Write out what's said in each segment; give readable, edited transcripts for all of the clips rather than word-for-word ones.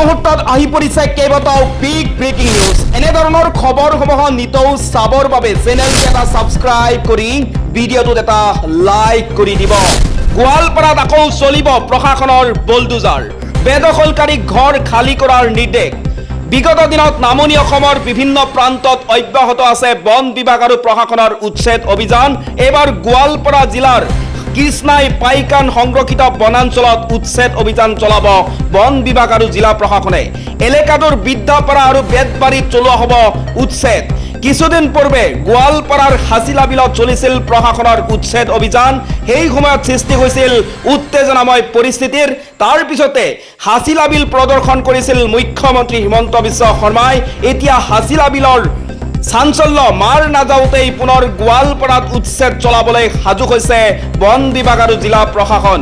মুহূৰ্তত আহি পৰিছে কেইবাটাও বিগ ব্ৰেকিং নিউজ। এনেধৰণৰ খবৰসমূহ নিতৌ চাবৰ বাবে চেনেলটো এটা ছাবস্ক্ৰাইব কৰি ভিডিঅ'টোত এটা লাইক কৰি দিব। গোৱালপাৰাত আকৌ চলিব প্ৰশাসনৰ বলডুজাৰ। বেদখলকাৰীক ঘৰ খালী কৰাৰ নিৰ্দেশ। বিগত দিনত নামনি অসমৰ বিভিন্ন প্ৰান্তত অব্যাহত আছে বন বিভাগ আৰু প্ৰশাসনৰ উচ্ছেদ অভিযান। এইবাৰ গোৱালপাৰা জিলাৰ কৃষ্ণাই পাইকান সংৰক্ষিত বনাঞ্চলত উচ্ছেদ অভিযান চলাব বন বিভাগ আৰু জিলা প্ৰশাসনে। এলেকাটোৰ বৃদ্ধাপাৰা আৰু বেতবাৰীত চলোৱা হ'ব উচ্ছেদ। কিছুদিন পূৰ্বে গোৱালপাৰাৰ হাছিলা বিলত চলিছিল প্ৰশাসনৰ উচ্ছেদ অভিযান। সেই সময়ত সৃষ্টি হৈছিল উত্তেজনাময় পৰিস্থিতিৰ। তাৰ পিছতে হাছিলা বিল প্ৰদৰ্শন কৰিছিল মুখ্যমন্ত্ৰী হিমন্ত বিশ্ব শৰ্মাই। এতিয়া হাছিলা বিলৰ চাঞ্চল্য মাৰ নাযাওঁতেই পুনৰ গোৱালপাৰাত উচ্ছেদ চলাবলৈ সাজু হৈছে বন বিভাগ আৰু জিলা প্ৰশাসন।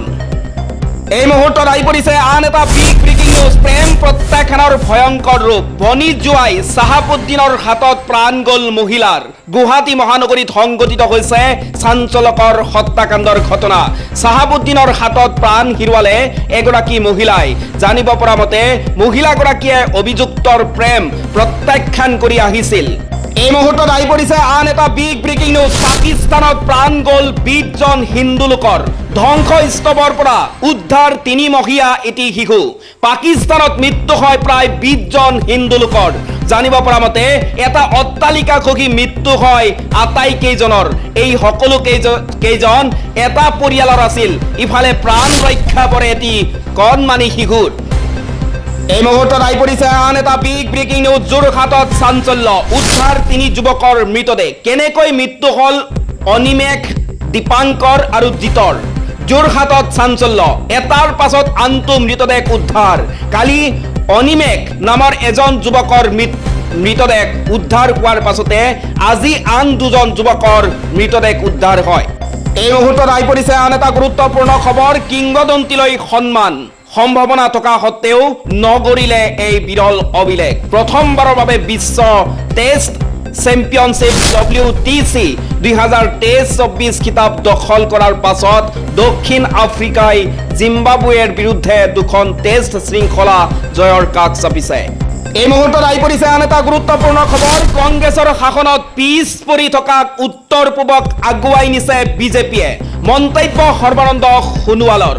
এই মুহূৰ্তত আহি পৰিছে আন এটা বিগ ব্ৰেকিং নিউজ। প্ৰেম প্ৰত্যাখ্যানৰ ভয়ংকৰ ৰূপ। বনি জোৱাই চাহাবুদ্দিনৰ হাতত প্ৰাণ গ'ল মহিলাৰ। গুৱাহাটী মহানগৰীত সংঘটিত হৈছে চাঞ্চল্যকৰ হত্যাকাণ্ডৰ ঘটনা। চাহাবুদ্দিনৰ হাতত প্ৰাণ হেৰুৱালে এগৰাকী মহিলাই। জানিব পৰা মতে মহিলাগৰাকীয়ে অভিযুক্তৰ প্ৰেম প্ৰত্যাখ্যান কৰি আহিছিল। এই মুহূৰ্তত আহি পৰিছে আন এটা বিগ ব্ৰেকিং নিউজ। পাকিস্তানত প্ৰাণ গ'ল 20 জন হিন্দু লোকৰ। ধ্বংসস্তূপৰ পৰা উদ্ধাৰ 3 মহীয়া এটি শিশু। পাকিস্তানত মৃত্যু হয় প্ৰায় 20 জন হিন্দু লোকৰ। জানিব পৰা মতে এটা অট্টালিকা খহি মৃত্যু হয় আটাইকেইজনৰ। এই সকলো কেইজন এটা পৰিয়ালৰ আছিল। ইফালে প্ৰাণ ৰক্ষা পৰে এটি কণমানি শিশুৰ। এই মুহূৰ্তত আহি পৰিছে আন এটা বিগ ব্ৰেকিং নিউজ। যোৰহাটত চাঞ্চল্য। উদ্ধাৰ 3 যুৱকৰ মৃতদেহ। কেনেকৈ মৃত্যু হ'ল অনিমেষ, দীপাংকৰ আৰু জিতৰ। যোৰহাটত চাঞ্চল্য। এটাৰ পাছত আনটো মৃতদেহ উদ্ধাৰ। কালি অনিমেষ নামৰ এজন যুৱকৰ মৃতদেহ উদ্ধাৰ হোৱাৰ পাছতে আজি আন 2জন যুৱকৰ মৃতদেহ উদ্ধাৰ হয়। এই মুহূৰ্তত আহি পৰিছে আন এটা গুৰুত্বপূৰ্ণ খবৰ। কিংবদন্তীলৈ সন্মান সম্ভাৱনা থকা সত্ত্বেও নগৰিলে এই বিৰল অভিলেখ। প্ৰথমবাৰৰ বাবে বিশ্ব টেষ্ট চেম্পিয়নশ্বিপ WTC 2023-24 খিতাপ দখল কৰাৰ পাছত দক্ষিণ আফ্ৰিকাই জিম্বাবুৱেৰ বিৰুদ্ধে 2খন টেষ্ট শৃংখলা জয়ৰ কাষ চাপিছে। এই মুহূৰ্তত আহি পৰিছে আন এটা গুৰুত্বপূৰ্ণ খবৰ। কংগ্ৰেছৰ শাসনত পিছ পৰি থকা উত্তৰ পূবক আগুৱাই নিছে বিজেপিয়ে। মন্তব্য সৰ্বানন্দ সোণোৱালৰ।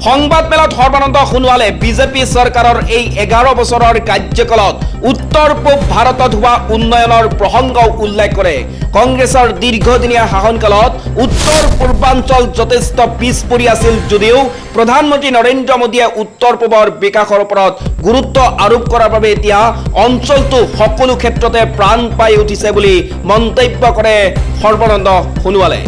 সংবাদ মেলত সৰ্বানন্দ সোণোৱালে বিজেপি চৰকাৰৰ এই 11 বছৰৰ কাৰ্যকালত উত্তৰ পূব ভাৰতত হোৱা উন্নয়নৰ প্ৰসংগ উল্লেখ কৰে। কংগ্ৰেছৰ দীৰ্ঘদিনীয়া শাসনকালত উত্তৰ পূৰ্বাঞ্চল যথেষ্ট পিছ পৰি আছিল যদিও প্ৰধানমন্ত্ৰী নৰেন্দ্ৰ মোদীয়ে উত্তৰ পূবৰ বিকাশৰ ওপৰত গুৰুত্ব আৰোপ কৰাৰ বাবে এতিয়া অঞ্চলটো সকলো ক্ষেত্ৰতে প্ৰাণ পাই উঠিছে বুলি মন্তব্য কৰে সৰ্বানন্দ সোণোৱালে।